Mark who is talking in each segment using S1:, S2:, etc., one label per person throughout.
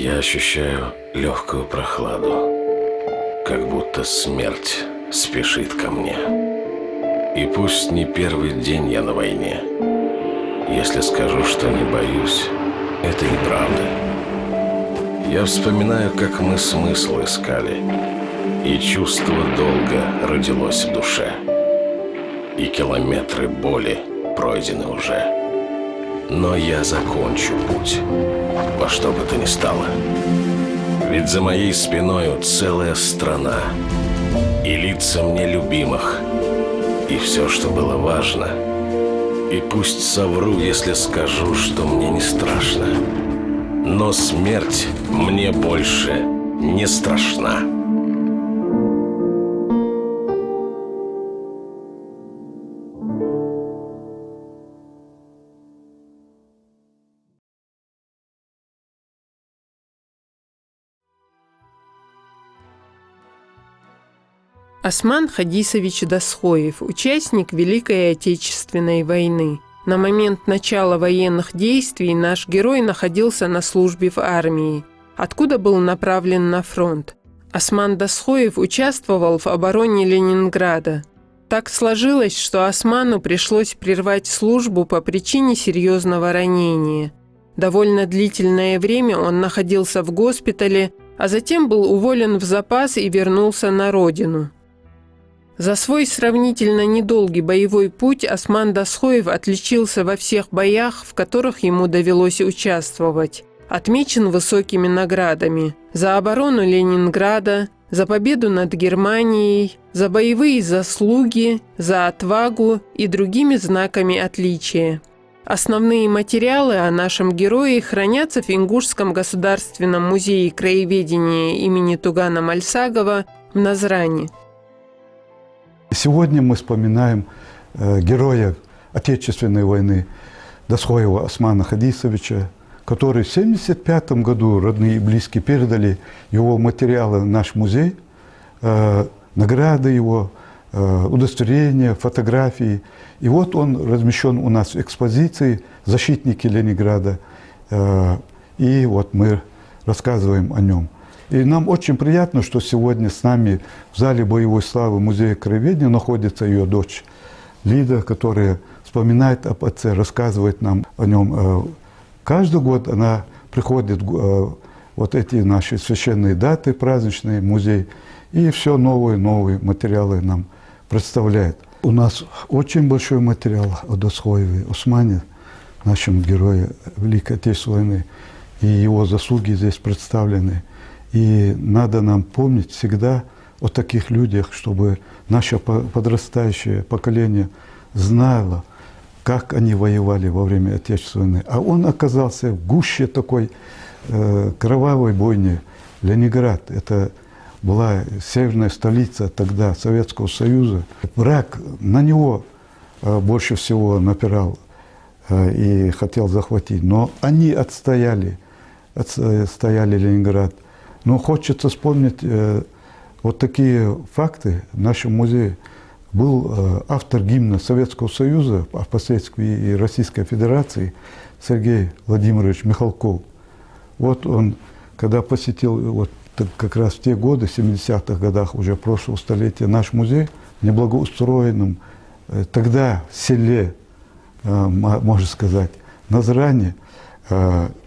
S1: Я ощущаю легкую прохладу, как будто смерть спешит ко мне. И пусть не первый день я на войне, если скажу, что не боюсь, это неправда. Я вспоминаю, как мы смысл искали, и чувство долга родилось в душе, и километры боли пройдены уже. Но я закончу путь, во что бы то ни стало. Ведь за моей спиною целая страна, и лица мне любимых, и все, что было важно. И пусть совру, если скажу, что мне не страшно, но смерть мне больше не страшна.
S2: Осман Хадисович Досхоев, участник Великой Отечественной войны. На момент начала военных действий наш герой находился на службе в армии, откуда был направлен на фронт. Осман Досхоев участвовал в обороне Ленинграда. Так сложилось, что Осману пришлось прервать службу по причине серьезного ранения. Довольно длительное время он находился в госпитале, а затем был уволен в запас и вернулся на родину. За свой сравнительно недолгий боевой путь Осман Досхоев отличился во всех боях, в которых ему довелось участвовать. Отмечен высокими наградами за оборону Ленинграда, за победу над Германией, за боевые заслуги, за отвагу и другими знаками отличия. Основные материалы о нашем герое хранятся в Ингушском государственном музее краеведения имени Тугана Мальсагова в Назрани.
S3: Сегодня мы вспоминаем героя Отечественной войны Досхоева Османа Хадисовича, который в 1975 году родные и близкие передали его материалы в наш музей, награды его, удостоверения, фотографии. И вот он размещен у нас в экспозиции «Защитники Ленинграда». И вот мы рассказываем о нем. И нам очень приятно, что сегодня с нами в зале боевой славы Музея краеведения находится ее дочь Лида, которая вспоминает об отце, рассказывает нам о нем. Каждый год она приходит вот эти наши священные даты праздничные в музей и все новые материалы нам представляет. У нас очень большой материал о Досхоеве Османе, нашем герое Великой Отечественной войны, и его заслуги здесь представлены. И надо нам помнить всегда о таких людях, чтобы наше подрастающее поколение знало, как они воевали во время Отечественной войны. А он оказался в гуще такой кровавой бойни. Ленинград – это была северная столица тогда Советского Союза. Враг на него больше всего напирал и хотел захватить. Но они отстояли Ленинград. Но хочется вспомнить вот такие факты в нашем музее. Был автор гимна Советского Союза, а впоследствии и Российской Федерации, Сергей Владимирович Михалков. Вот он, когда посетил вот как раз в те годы, в 70-х годах уже прошлого столетия, наш музей в неблагоустроенном, тогда в селе, можно сказать, Назрани,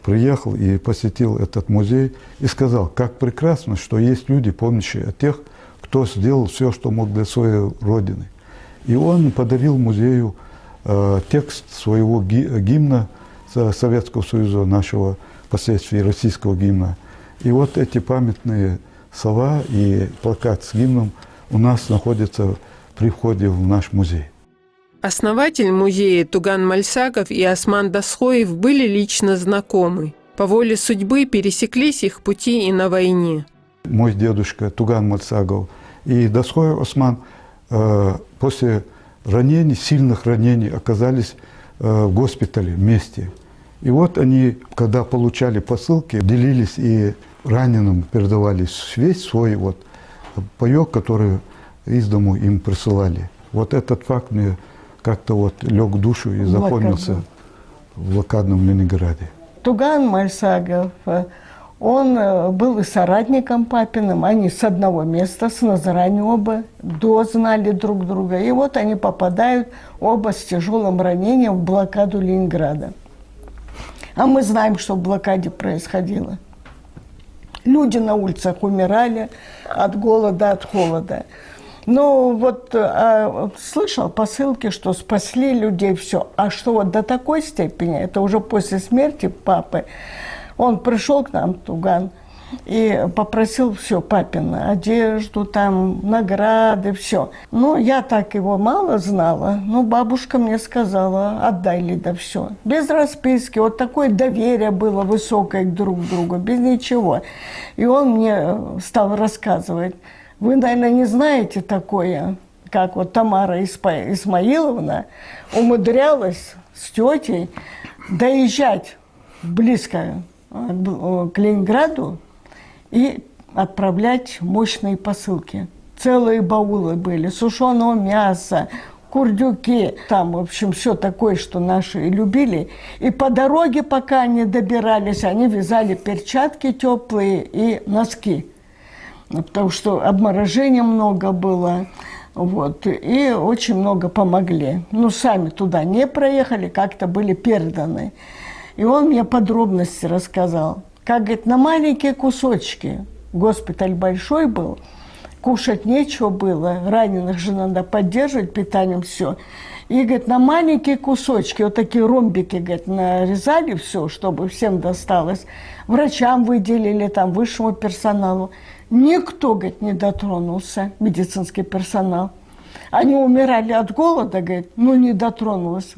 S3: приехал и посетил этот музей и сказал, как прекрасно, что есть люди, помнящие о тех, кто сделал все, что мог для своей родины. И он подарил музею текст своего гимна Советского Союза, нашего впоследствии российского гимна. И вот эти памятные слова и плакат с гимном у нас находятся при входе в наш музей.
S2: Основатель музея Туган Мальсагов и Осман Досхоев были лично знакомы. По воле судьбы пересеклись их пути и на войне.
S3: Мой дедушка Туган Мальсагов и Досхоев Осман после ранений, сильных ранений, оказались в госпитале вместе. И вот они, когда получали посылки, делились и раненым передавали весь свой вот паёк, который из дому им присылали. Вот этот факт мне как-то вот лег в душу и запомнился в блокадном Ленинграде.
S4: Туган Мальсагов, Он был и соратником папиным, они с одного места, с Назрани оба, знали друг друга. И вот они попадают оба с тяжелым ранением в блокаду Ленинграда. А мы знаем, что в блокаде происходило. Люди на улицах умирали от голода, от холода. Но вот слышал посылки, что спасли людей, все. А что вот до такой степени, это уже после смерти папы, он пришел к нам в Туган и попросил все папина, одежду, там, награды, все. Ну, я так его мало знала, но бабушка мне сказала, отдай, Лида, все. Без расписки, вот такое доверие было высокое друг к другу, без ничего. И он мне стал рассказывать, вы, наверное, не знаете такое, как вот Тамара Исмаиловна умудрялась с тетей доезжать близко к Ленинграду и отправлять мощные посылки. Целые баулы были, сушеного мяса, курдюки. Там, в общем, все такое, что наши любили. И по дороге, пока они добирались, они вязали перчатки теплые и носки. Потому что обморожения много было. Вот, и очень много помогли. Ну, сами туда не проехали, как-то были переданы. И он мне подробности рассказал. Как, говорит, на маленькие кусочки. Госпиталь большой был, кушать нечего было, раненых же надо поддерживать питанием, все. И, говорит, на маленькие кусочки, вот такие ромбики, говорит, нарезали все, чтобы всем досталось. Врачам выделили, там, высшему персоналу. Никто, говорит, не дотронулся, медицинский персонал. Они умирали от голода, говорит, но не дотронулся.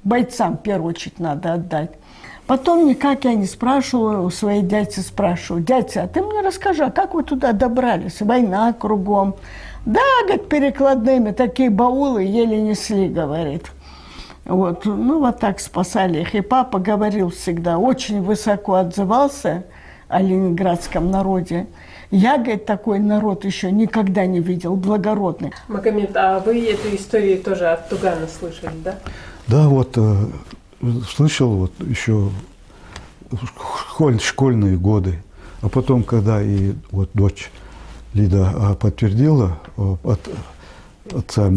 S4: Бойцам, в первую очередь, надо отдать. Потом никак я не спрашивала, у своей дяди спрашиваю, дядя, а ты мне расскажи, а как вы туда добрались? Война кругом. Да, говорит, перекладными, такие баулы еле несли, говорит. Вот, ну вот так спасали их. И папа говорил всегда, очень высоко отзывался о ленинградском народе. Я, говорит, такой народ еще никогда не видел, благородный.
S2: Магомед, а вы эту историю тоже от Тугана слышали, да?
S3: Да, вот слышал вот еще школьные годы. А потом, когда и вот дочь Лида подтвердила от отца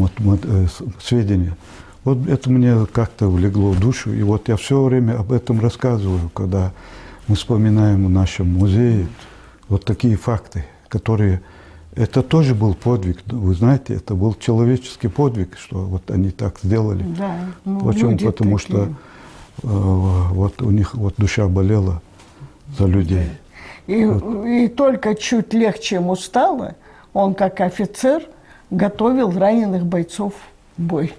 S3: сведения, вот это мне как-то влегло в душу. И вот я все время об этом рассказываю, когда мы вспоминаем в нашем музее вот такие факты, которые... Это тоже был подвиг, вы знаете, это был человеческий подвиг, что вот они так сделали.
S4: Да, ну,
S3: почему? Потому
S4: такие.
S3: что вот у них вот душа болела за людей.
S4: И только чуть легче ему стало, он как офицер готовил раненых бойцов в бой.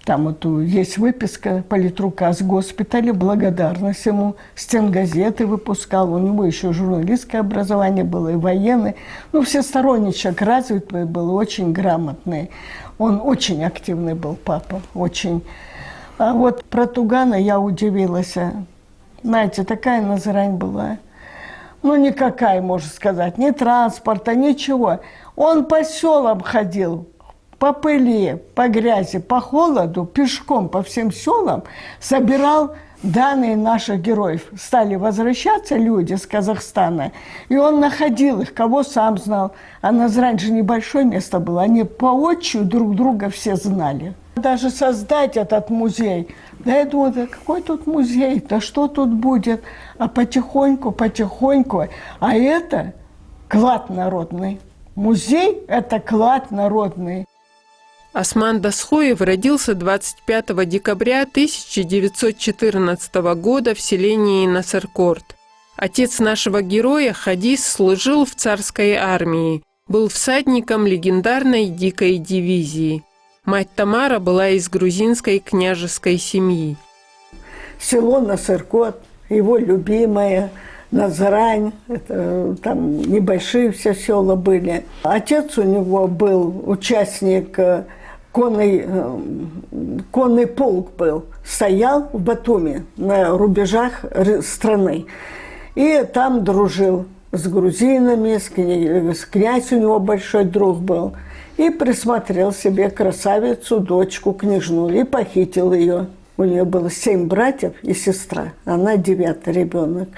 S4: Там вот есть выписка политрука с госпиталя, благодарность ему, стенгазеты выпускал, у него еще журналистское образование было и военное. Ну, всесторонний человек, развитый был, очень грамотный. Он очень активный был, папа, очень. А вот про Тугана я удивилась. Знаете, такая Назрань была. Ну, никакая, можно сказать, ни транспорта, ничего. Он по селам ходил. По пыли, по грязи, по холоду, пешком по всем селам собирал данные наших героев. Стали возвращаться люди с Казахстана, и он находил их, кого сам знал. А Назрань же небольшое место было, они по отчию друг друга все знали. Даже создать этот музей, да я думаю, да какой тут музей, да что тут будет? А потихоньку, потихоньку, а это клад народный. Музей – это клад народный.
S2: Осман Дасхоев родился 25 декабря 1914 года в селении Насыркорт. Отец нашего героя Хадис служил в царской армии, был всадником легендарной дикой дивизии. Мать Тамара была из грузинской княжеской семьи.
S4: Село Насыркорт, его любимое, Назрань, это, там небольшие все села были. Отец у него был участник, конный полк был, стоял в Батуми на рубежах страны. И там дружил с грузинами, с князь у него большой друг был. И присмотрел себе красавицу, дочку, княжну, и похитил ее. У нее было 7 братьев и сестра, она 9-й ребенок.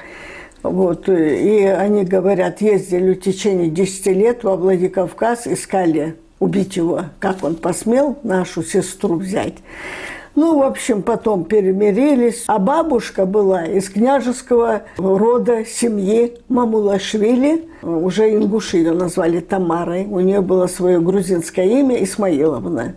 S4: Вот, и они говорят, ездили в течение 10 лет во Владикавказ, искали убить его, как он посмел нашу сестру взять. Ну, в общем, потом перемирились. А бабушка была из княжеского рода семьи Мамулашвили. Уже ингуши ее назвали Тамарой. У нее было свое грузинское имя Исмаиловна.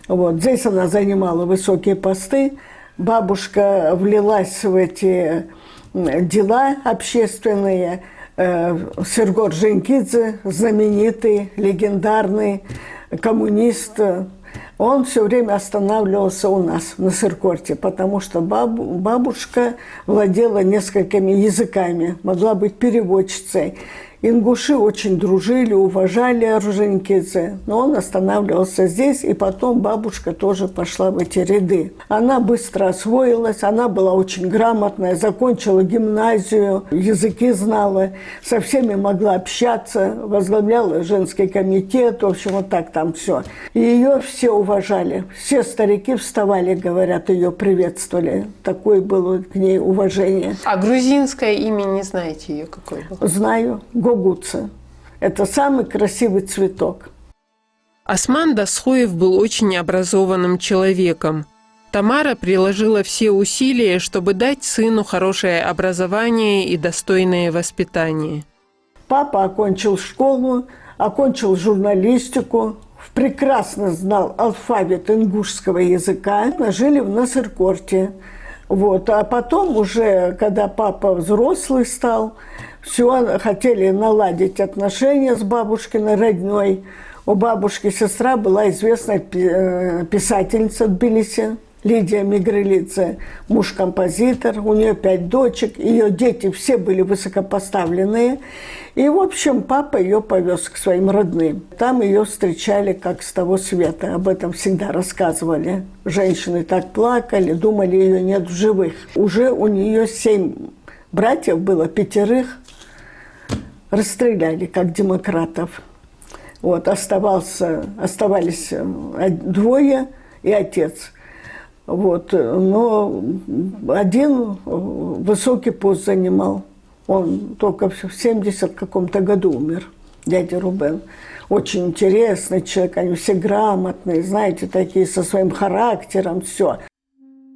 S4: Вот. Здесь она занимала высокие посты. Бабушка влилась в эти дела общественные. Сергор Женькидзе, знаменитый, легендарный коммунист, он все время останавливался у нас на Сыркорте, потому что бабушка владела несколькими языками, могла быть переводчицей. Ингуши очень дружили, уважали Орджоникидзе, но он останавливался здесь, и потом бабушка тоже пошла в эти ряды. Она быстро освоилась, она была очень грамотная, закончила гимназию, языки знала, со всеми могла общаться, возглавляла женский комитет, в общем, вот так там все. И ее все уважали, все старики вставали, говорят, ее приветствовали. Такое было к ней уважение.
S2: А грузинское имя не знаете ее какое было?
S4: Знаю. Гогуца. Это самый красивый цветок.
S2: Осман Дасхоев был очень образованным человеком. Тамара приложила все усилия, чтобы дать сыну хорошее образование и достойное воспитание.
S4: Папа окончил школу, окончил журналистику, прекрасно знал алфавит ингушского языка. Жили в Насыркорте. Вот. А потом уже, когда папа взрослый стал, все хотели наладить отношения с бабушкиной родней. У бабушки сестра была известная писательница в Тбилиси, Лидия Мигрелидзе, муж композитор, у нее 5 дочек, ее дети все были высокопоставленные. И, в общем, папа ее повез к своим родным. Там ее встречали как с того света, об этом всегда рассказывали. Женщины так плакали, думали, ее нет в живых. Уже у нее 7 братьев было, 5 расстреляли как демократов. Вот, оставались 2 и отец. Вот, но один высокий пост занимал. Он только в 70 каком-то году умер, дядя Рубен. Очень интересный человек, они все грамотные, знаете, такие со своим характером, все.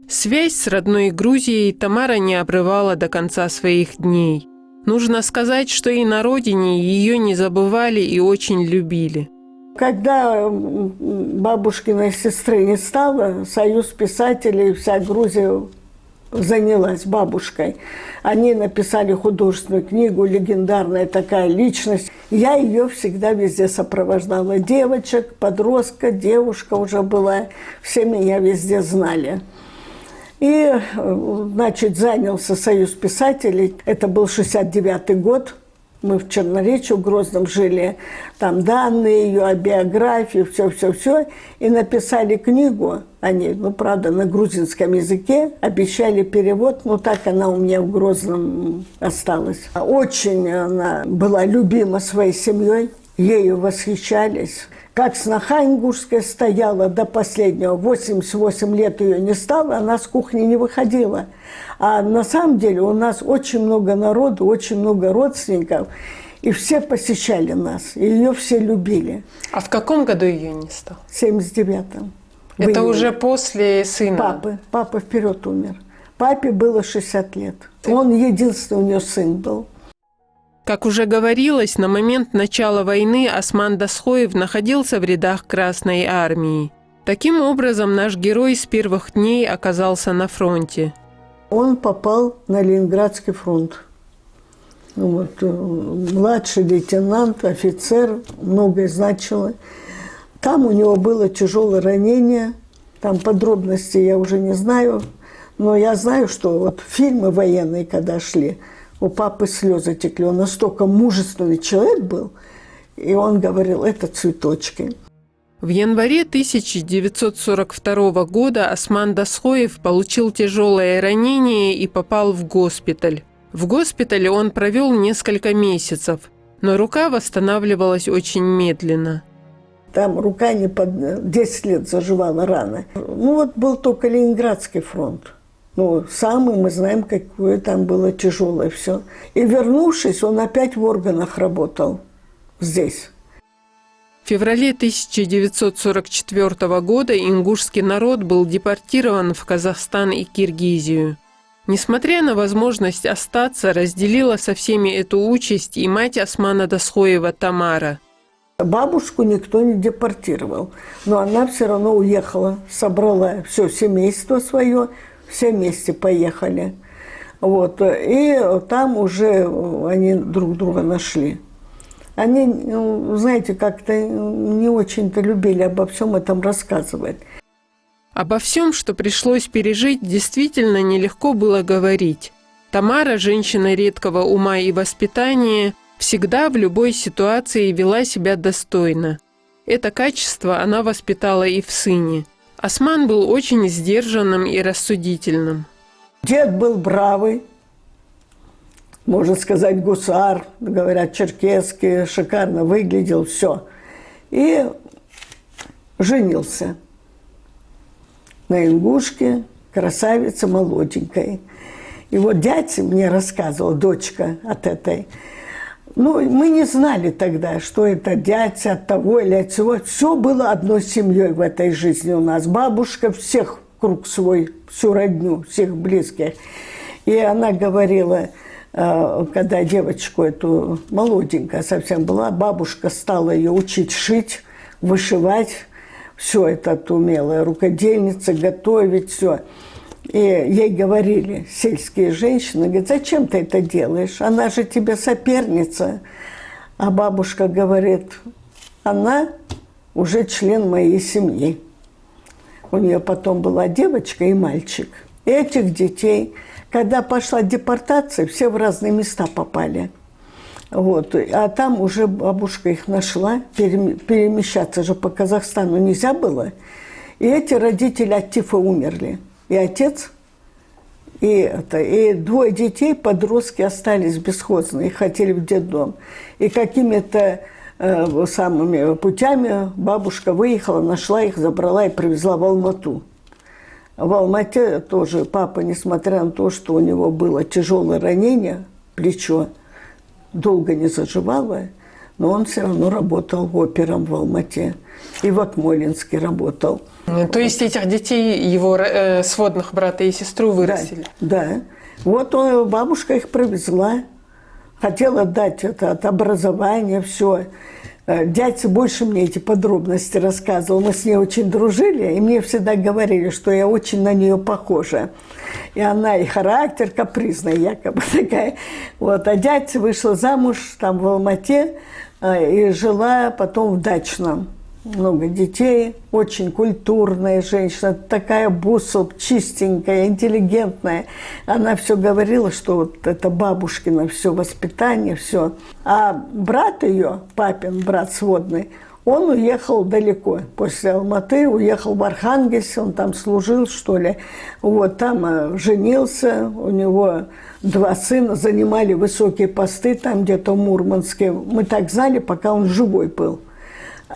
S2: Связь с родной Грузией Тамара не обрывала до конца своих дней. Нужно сказать, что и на родине ее не забывали и очень любили.
S4: Когда бабушкиной сестры не стало, Союз писателей, вся Грузия занялась бабушкой. Они написали художественную книгу, легендарная такая личность. Я ее всегда везде сопровождала. Девочек, подростка, девушка уже была. Все меня везде знали. И, значит, занялся Союз писателей. Это был 69-й год. Мы в Черноречье, в Грозном жили. Там данные ее о биографии, все. И написали книгу. Они, правда, на грузинском языке. Обещали перевод, но так она у меня в Грозном осталась. Очень она была любима своей семьей. Ею восхищались. Как сноха ингушская стояла до последнего, 88 лет ее не стало, она с кухни не выходила. А на самом деле у нас очень много народу, очень много родственников, и все посещали нас, и ее все любили.
S2: А в каком году ее не стало?
S4: В 79-м.
S2: Это уже после сына?
S4: Папа вперед умер. Папе было 60 лет. Он единственный у нее сын был.
S2: Как уже говорилось, на момент начала войны Осман Дасхоев находился в рядах Красной армии. Таким образом, наш герой с первых дней оказался на фронте.
S4: Он попал на Ленинградский фронт. Вот, младший лейтенант, офицер, многое значило. Там у него было тяжелое ранение, там подробностей я уже не знаю, но я знаю, что вот фильмы военные, когда шли, у папы слезы текли. Он настолько мужественный человек был, и он говорил, это цветочки.
S2: В январе 1942 года Осман Дасхоев получил тяжелое ранение и попал в госпиталь. В госпитале он провел несколько месяцев, но рука восстанавливалась очень медленно.
S4: Там рука не под 10 лет заживала рана. Вот был только Ленинградский фронт. Ну, сам, и мы знаем, какое там было тяжелое все. И вернувшись, он опять в органах работал здесь.
S2: В феврале 1944 года ингушский народ был депортирован в Казахстан и Киргизию. Несмотря на возможность остаться, разделила со всеми эту участь и мать Османа Дасхоева Тамара.
S4: Бабушку никто не депортировал, но она все равно уехала, собрала все семейство свое, все вместе поехали. Вот. И там уже они друг друга нашли. Они, знаете, как-то не очень-то любили обо всем этом рассказывать.
S2: Обо всем, что пришлось пережить, действительно нелегко было говорить. Тамара, женщина редкого ума и воспитания, всегда в любой ситуации вела себя достойно. Это качество она воспитала и в сыне. Осман был очень сдержанным и рассудительным.
S4: Дед был бравый, можно сказать, гусар, говорят, черкесский, шикарно выглядел, все. И женился на ингушке, красавице молоденькой. И вот дядя мне рассказывал, дочка от этой. Ну, мы не знали тогда, что это дядя от того или от всего. Все было одной семьей в этой жизни у нас. Бабушка всех круг свой, всю родню, всех близких. И она говорила, когда девочку эту молоденькая совсем была, бабушка стала ее учить шить, вышивать. Все это умелая рукодельница, готовить, все. И ей говорили сельские женщины, говорят, зачем ты это делаешь? Она же тебе соперница. А бабушка говорит, она уже член моей семьи. У нее потом была девочка и мальчик. Этих детей, когда пошла депортация, все в разные места попали. Вот. А там уже бабушка их нашла, перемещаться же по Казахстану нельзя было. И эти родители от тифа умерли. И отец, и двое детей, подростки, остались бесхозные, хотели в детдом. И какими-то самыми путями бабушка выехала, нашла их, забрала и привезла в Алмату. В Алмате тоже папа, несмотря на то, что у него было тяжелое ранение, плечо, долго не заживало, но он все равно работал опером в Алмате. И в Акмолинске работал.
S2: То есть этих детей, его сводных брата и сестру, вырастили?
S4: Да. Вот бабушка их привезла. Хотела дать это от образования, все. Дядя больше мне эти подробности рассказывал. Мы с ней очень дружили, и мне всегда говорили, что я очень на нее похожа. И она и характер капризный, якобы такая. Вот. А дядя вышла замуж там в Алмате и жила потом в Дачном. Много детей, очень культурная женщина, такая бусел, чистенькая, интеллигентная. Она все говорила, что вот это бабушкино все воспитание, все. А брат ее, папин брат сводный, он уехал далеко. После Алматы уехал в Архангельск, он там служил, что ли. Вот там женился, у него 2 сына, занимали высокие посты там где-то в Мурманске. Мы так знали, пока он живой был.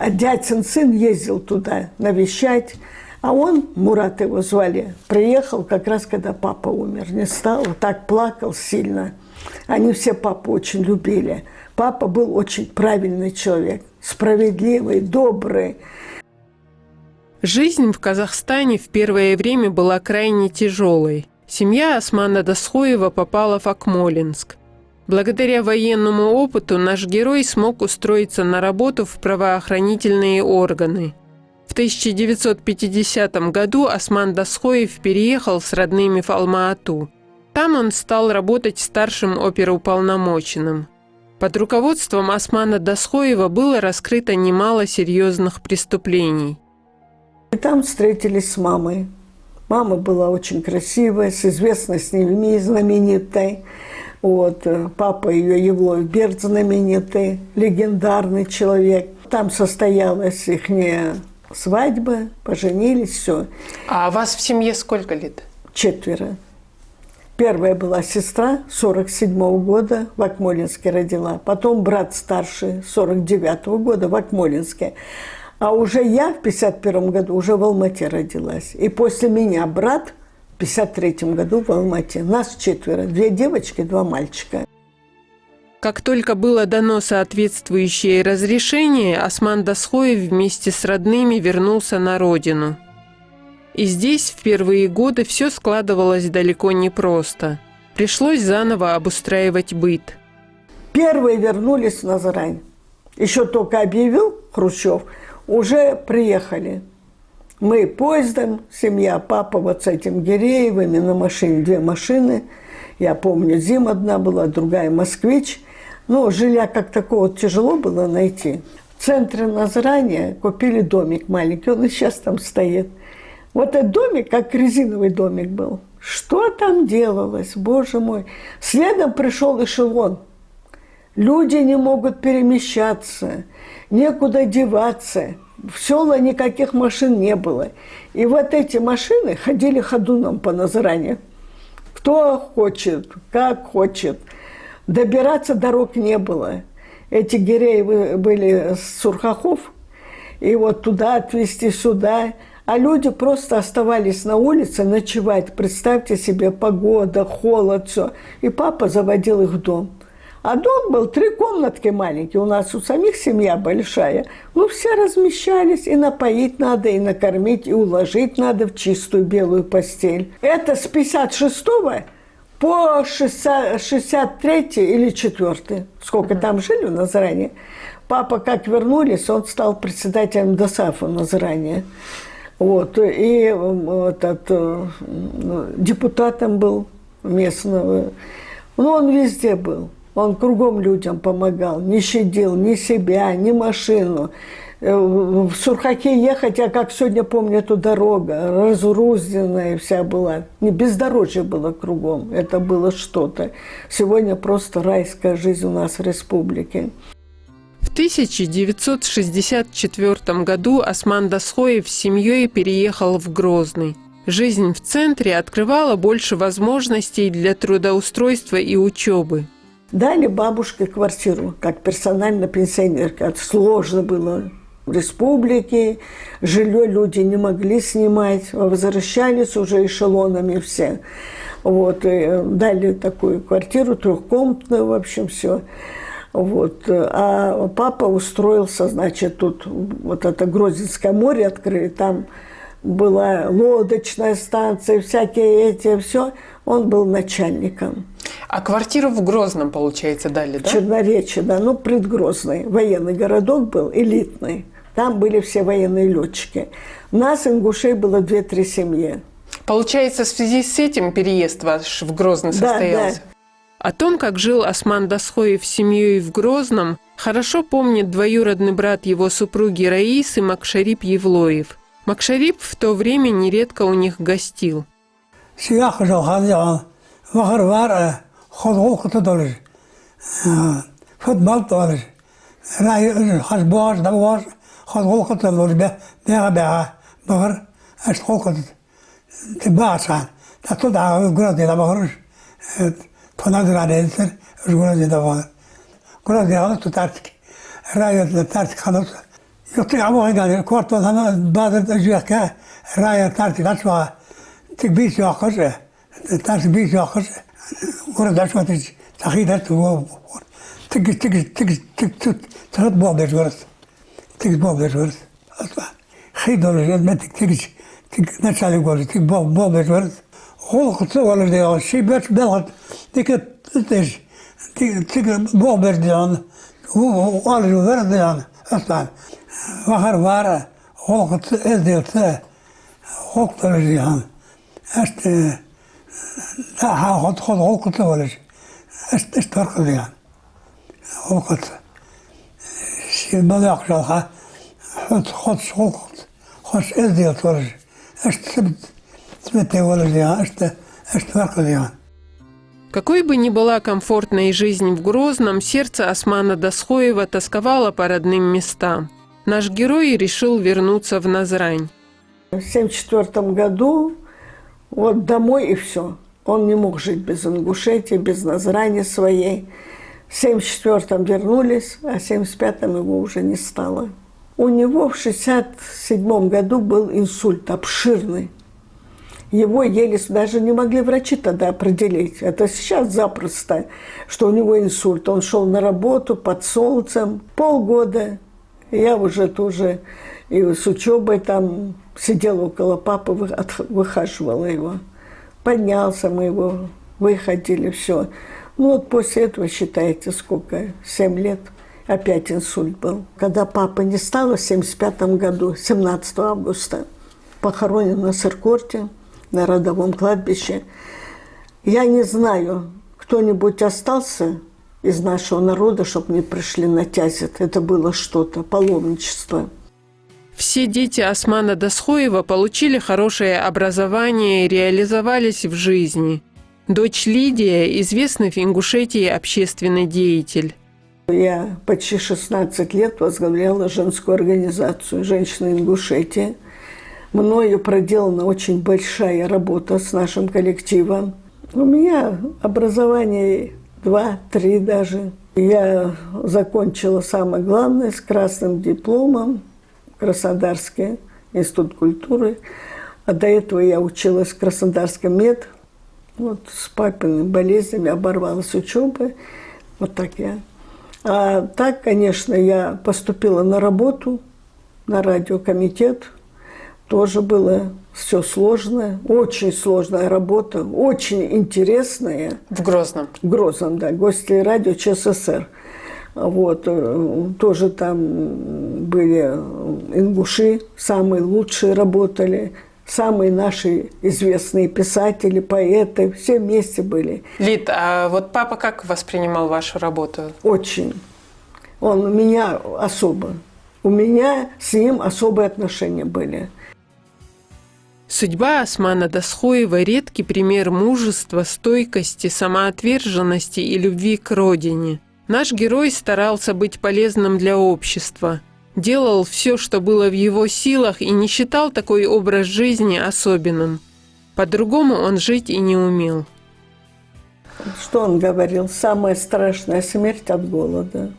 S4: А дядин сын ездил туда навещать, а он, Мурат его звали, приехал как раз, когда папа умер. Не стал, так плакал сильно. Они все папу очень любили. Папа был очень правильный человек, справедливый, добрый.
S2: Жизнь в Казахстане в первое время была крайне тяжелой. Семья Османа Дасхоева попала в Акмолинск. Благодаря военному опыту наш герой смог устроиться на работу в правоохранительные органы. В 1950 году Осман Дасхоев переехал с родными в Алма-Ату. Там он стал работать старшим оперуполномоченным. Под руководством Османа Дасхоева было раскрыто немало серьезных преступлений.
S4: И там встретились с мамой. Мама была очень красивая, с известной семьей знаменитой. Вот, папа ее, Евлой Берд, знаменитый, легендарный человек. Там состоялась их свадьба, поженились, все.
S2: А вас в семье сколько лет?
S4: 4. Первая была сестра, 47-го года, в Акмолинске родила. Потом брат старший, 49-го года, в Акмолинске. А уже я в 51-м году уже в Алмате родилась. И после меня брат в 1953 году в Алмате. Нас 4, 2 девочки, 2 мальчика.
S2: Как только было дано соответствующее разрешение, Осман Дасхоев вместе с родными вернулся на родину. И здесь в первые годы все складывалось далеко не просто. Пришлось заново обустраивать быт.
S4: Первые вернулись в Назрань. Еще только объявил Хрущев, уже приехали. Мы поездом, семья, папа вот с этим Гиреевыми на машине, 2 машины. Я помню, Зим одна была, другая Москвич. Но жилья как такого тяжело было найти. В центре Назрания купили домик маленький, он и сейчас там стоит. Вот этот домик, как резиновый домик был. Что там делалось, боже мой. Следом пришел эшелон. Люди не могут перемещаться, некуда деваться. В села никаких машин не было. И вот эти машины ходили ходуном по Назране. Кто хочет, как хочет. Добираться дорог не было. Эти Гиреевы были с Сурхахов, и вот туда отвезти, сюда. А люди просто оставались на улице ночевать. Представьте себе, погода, холод, все. И папа заводил их в дом. А дом был 3 комнатки маленькие. У нас у самих семья большая. Ну, все размещались. И напоить надо, и накормить, и уложить надо в чистую белую постель. Это с 56-го по 63-й или 4-й. Сколько там жили в Назране. Папа, как вернулись, он стал председателем ДОСАФа Назрания. Вот. И этот, депутатом был местного. Ну, он везде был. Он кругом людям помогал. Не щадил ни себя, ни машину. В Сурхаке ехать, я как сегодня помню эту дорогу, разгруженная вся была. Не бездорожье было кругом. Это было что-то. Сегодня просто райская жизнь у нас в республике.
S2: В 1964 году Осман Дасхоев с семьей переехал в Грозный. Жизнь в центре открывала больше возможностей для трудоустройства и учебы.
S4: Дали бабушке квартиру, как персонально пенсионерка. Это сложно было в республике. Жилье люди не могли снимать. Возвращались уже эшелонами все. Вот. И дали такую квартиру, 3-комнатную, в общем, все. Вот. А папа устроился, значит, тут вот это Грозненское море открыли, там была лодочная станция, всякие эти, все. Он был начальником.
S2: А квартиру в Грозном, получается, дали, да?
S4: Черноречье, да, ну, предгрозный. Военный городок был, элитный. Там были все военные летчики. У нас, ингушей, было 2-3 семьи.
S2: Получается, в связи с этим переезд ваш в Грозный состоялся?
S4: Да.
S2: О том, как жил Осман Дасхоев с семьей в Грозном, хорошо помнит двоюродный брат его супруги Раисы Макшарип Евлоев. Макшарип в то время нередко у них гостил. Какой бы ни была комфортной жизнь в Грозном, сердце Османа Дасхоева тосковало по родным местам. Наш герой решил вернуться в Назрань.
S4: В 1974 году вот домой и все. Он не мог жить без Ингушетии, без Назрани своей. В 1974 вернулись, а в 1975 его уже не стало. У него в 1967 году был инсульт обширный. Его еле даже не могли врачи тогда определить. Это сейчас запросто, что у него инсульт. Он шел на работу под солнцем полгода. Я уже тоже и с учебой там сидела около папы, выхаживала его. Поднялся, мы его выходили, все. Ну вот после этого, считайте, сколько, 7 лет, опять инсульт был. Когда папы не стало в 1975 году, 17 августа, похоронен на Сыркорте, на родовом кладбище. Я не знаю, кто-нибудь остался из нашего народа, чтобы не пришли на Тязит. Это было что-то, паломничество.
S2: Все дети Османа Досхоева получили хорошее образование и реализовались в жизни. Дочь Лидия – известный в Ингушетии общественный деятель.
S4: Я почти 16 лет возглавляла женскую организацию «Женщины Ингушетии». Мною проделана очень большая работа с нашим коллективом. У меня образование 2-3 даже. Я закончила самое главное с красным дипломом Краснодарский институт культуры. А до этого я училась в Краснодарском мед. Вот с папиными болезнями оборвалась учеба. Вот так я. А так, конечно, я поступила на работу, на радиокомитет. Тоже было все сложно, очень сложная работа, очень интересная.
S2: В Грозном?
S4: В Грозном, да, Гостелерадио ЧССР. Вот, тоже там были ингуши, самые лучшие работали, самые наши известные писатели, поэты, все вместе были.
S2: Лид, а вот папа как воспринимал вашу работу?
S4: Очень. Он у меня особо. У меня с ним особые отношения были.
S2: Судьба Османа Досхоева – редкий пример мужества, стойкости, самоотверженности и любви к родине. Наш герой старался быть полезным для общества, делал все, что было в его силах, и не считал такой образ жизни особенным. По-другому он жить и не умел.
S4: Что он говорил? Самая страшная смерть от голода.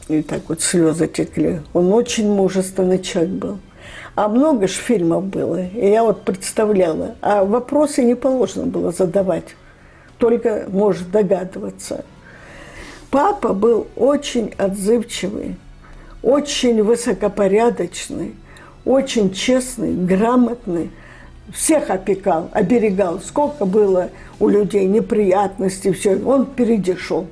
S4: И так вот слезы текли. Он очень мужественный человек был. А много ж фильмов было. И я вот представляла. А вопросы не положено было задавать. Только может догадываться. Папа был очень отзывчивый, очень высокопорядочный, очень честный, грамотный. Всех опекал, оберегал. Сколько было у людей неприятностей, все. Он впереди шел.